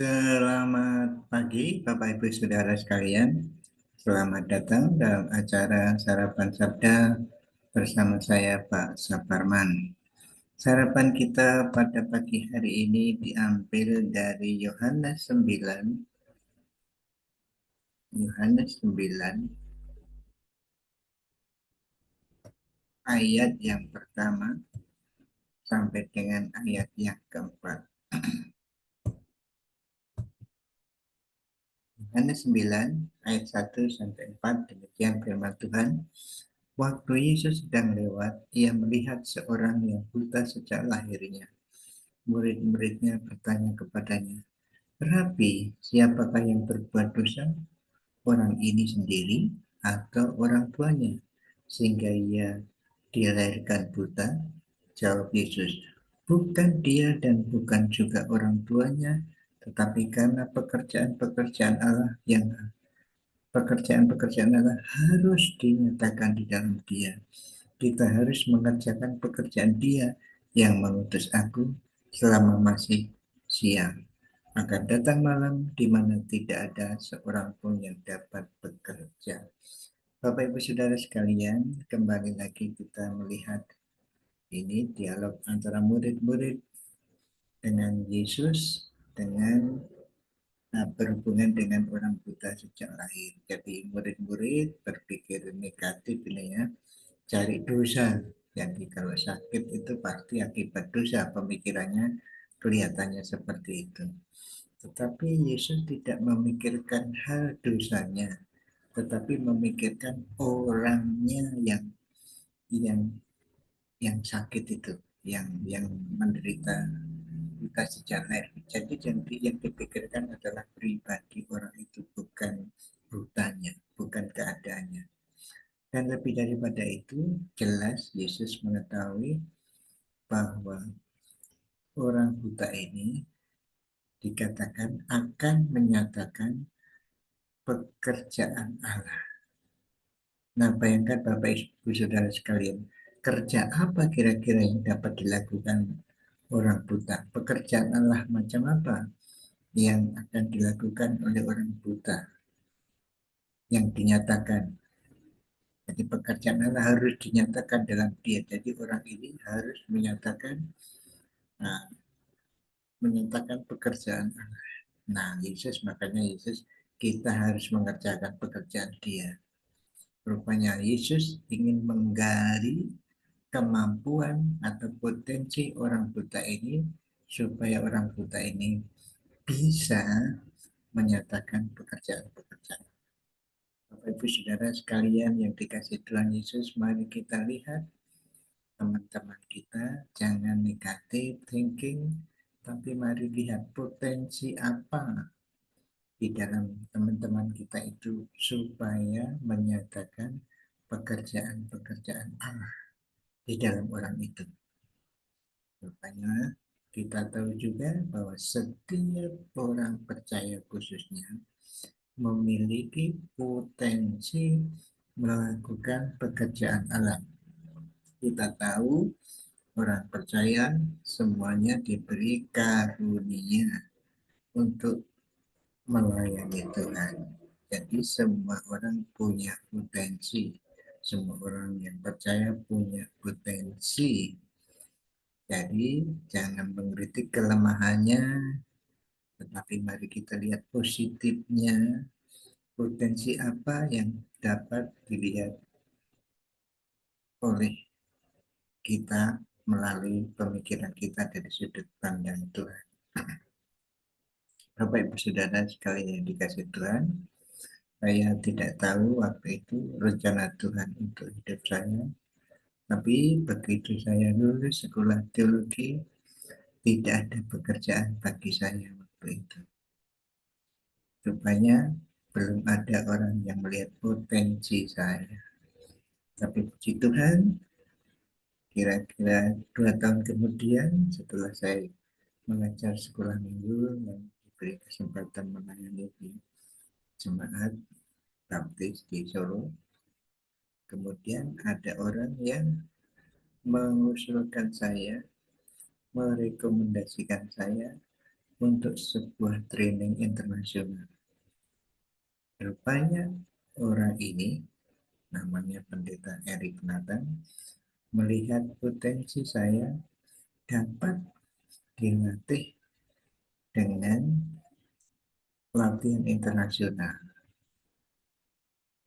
Selamat pagi, Bapak Ibu Saudara sekalian. Selamat datang dalam acara Sarapan Sabda bersama saya, Pak Saparman. Sarapan kita pada pagi hari ini diambil dari Yohanes 9 ayat yang pertama sampai dengan ayat yang keempat. Yohanes 9 ayat 1 sampai 4, demikian firman Tuhan. Waktu Yesus sedang lewat, ia melihat seorang yang buta sejak lahirnya. Murid-muridnya bertanya kepadanya, "Rabi, siapakah yang berbuat dosa? Orang ini sendiri atau orang tuanya? Sehingga ia dilahirkan buta?" Jawab Yesus, "Bukan dia dan bukan juga orang tuanya, tetapi karena pekerjaan Allah harus dinyatakan di dalam dia. Kita harus mengerjakan pekerjaan dia yang mengutus aku selama masih siang. Akan datang malam di mana tidak ada seorang pun yang dapat bekerja." Bapak Ibu Saudara sekalian, kembali lagi kita melihat ini dialog antara murid-murid dengan Yesus dengan berhubungan dengan orang buta sejak lahir. Jadi murid-murid berpikir negatif ini ya, cari dosa. Jadi kalau sakit itu pasti akibat dosa, pemikirannya kelihatannya seperti itu. Tetapi Yesus tidak memikirkan hal dosanya, tetapi memikirkan orangnya yang yang sakit itu, yang menderita buta sejak lahir. Jadi yang dipikirkan adalah pribadi orang itu, bukan butanya, bukan keadaannya. Dan lebih daripada itu, jelas Yesus mengetahui bahwa orang buta ini dikatakan akan menyatakan pekerjaan Allah. Nah, bayangkan Bapak Ibu Saudara sekalian, kerja apa kira-kira yang dapat dilakukan orang buta? Pekerjaan Allah macam apa yang akan dilakukan oleh orang buta yang dinyatakan? Jadi pekerjaan Allah harus dinyatakan dalam dia. Jadi orang ini harus nah, menyatakan pekerjaan Allah. Nah, makanya Yesus, kita harus mengerjakan pekerjaan dia. Rupanya Yesus ingin menggali kemampuan atau potensi orang buta ini supaya orang buta ini bisa menyatakan pekerjaan-pekerjaan. Bapak Ibu Saudara sekalian yang dikasih Tuhan Yesus, mari kita lihat teman-teman kita, jangan negatif thinking, tapi mari lihat potensi apa di dalam teman-teman kita itu supaya menyatakan pekerjaan-pekerjaan Allah di dalam orang itu. Rupanya kita tahu juga bahwa setiap orang percaya khususnya memiliki potensi melakukan pekerjaan Allah. Kita tahu orang percaya semuanya diberi karunia untuk melayani Tuhan. Jadi semua orang punya potensi. Semua orang yang percaya punya potensi. Jadi jangan mengkritik kelemahannya, tetapi mari kita lihat positifnya. Potensi apa yang dapat dilihat oleh kita melalui pemikiran kita dari sudut pandang Tuhan. Bapak Ibu Saudara sekalian yang dikasih Tuhan, saya tidak tahu waktu itu rencana Tuhan untuk hidup saya, tapi begitu saya lulus sekolah teologi, tidak ada pekerjaan bagi saya waktu itu. Rupanya belum ada orang yang melihat potensi saya. Tapi puji Tuhan, kira-kira 2 tahun kemudian setelah saya mengajar sekolah minggu dan diberi kesempatan melayani di jemaat baptis di Solo, kemudian ada orang yang mengusulkan saya, merekomendasikan saya untuk sebuah training internasional. Rupanya orang ini, namanya Pendeta Eric Nathan, melihat potensi saya dapat dilatih dengan latihan internasional.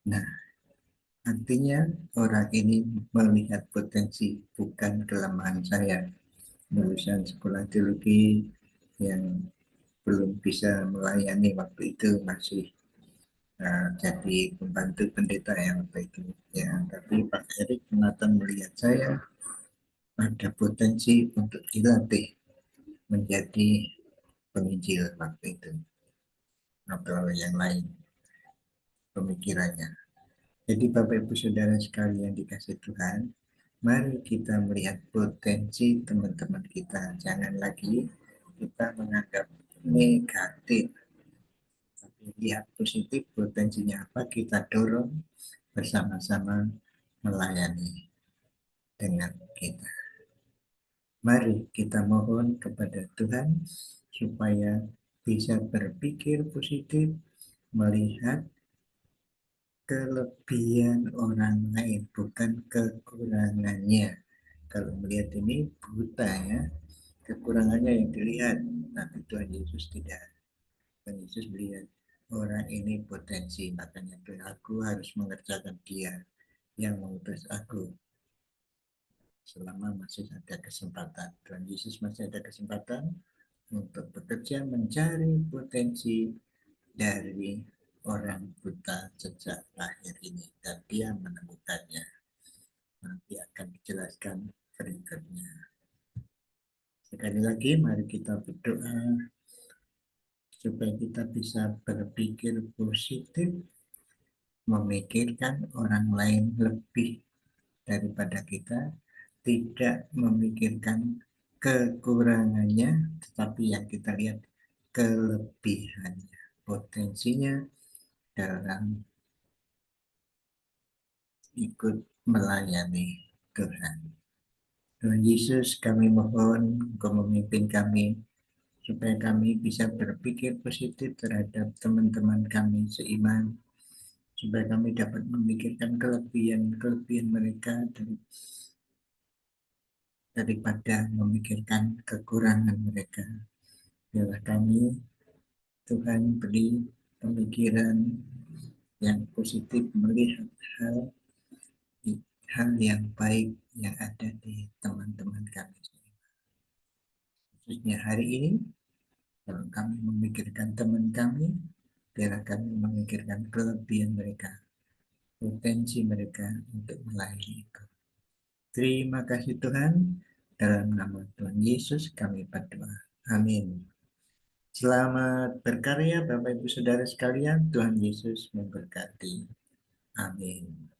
Nah, artinya orang ini melihat potensi, bukan kelemahan saya. Lulusan sekolah teologi yang belum bisa melayani waktu itu, masih jadi pembantu pendeta yang waktu itu. Ya, tapi Pak Erik Nathan melihat saya ada potensi untuk dilatih menjadi penginjil waktu itu, atau yang lain pemikirannya. Jadi Bapak Ibu Saudara sekalian dikasih Tuhan, mari kita melihat potensi teman-teman kita. Jangan lagi kita menganggap negatif, tapi lihat positif, potensinya apa, kita dorong bersama-sama melayani dengan kita. Mari kita mohon kepada Tuhan supaya bisa berpikir positif, melihat kelebihan orang lain, bukan kekurangannya. Kalau melihat ini buta ya, kekurangannya yang dilihat, tapi Tuhan Yesus tidak. Tuhan Yesus melihat orang ini potensi, makanya Tuhan, aku harus mengerjakan dia yang mengutus aku selama masih ada kesempatan. Tuhan Yesus masih ada kesempatan untuk bekerja mencari potensi dari orang buta sejak lahir ini, dan dia menemukannya. Nanti akan dijelaskan berikutnya. Sekali lagi mari kita berdoa supaya kita bisa berpikir positif, memikirkan orang lain lebih daripada kita, tidak memikirkan kekurangannya, tetapi yang kita lihat kelebihannya, potensinya dalam ikut melayani Tuhan. Tuhan Yesus, kami mohon Engkau memimpin kami supaya kami bisa berpikir positif terhadap teman-teman kami seiman, supaya kami dapat memikirkan kelebihan mereka daripada memikirkan kekurangan mereka. Biarlah kami, Tuhan, beri pemikiran yang positif, melihat hal yang baik yang ada di teman-teman kami. Khususnya hari ini, kalau kami memikirkan teman kami, biarlah kami memikirkan kelebihan mereka, potensi mereka untuk melayani Engkau. Terima kasih Tuhan, dalam nama Tuhan Yesus kami berdoa. Amin. Selamat berkarya Bapak Ibu Saudara sekalian, Tuhan Yesus memberkati. Amin.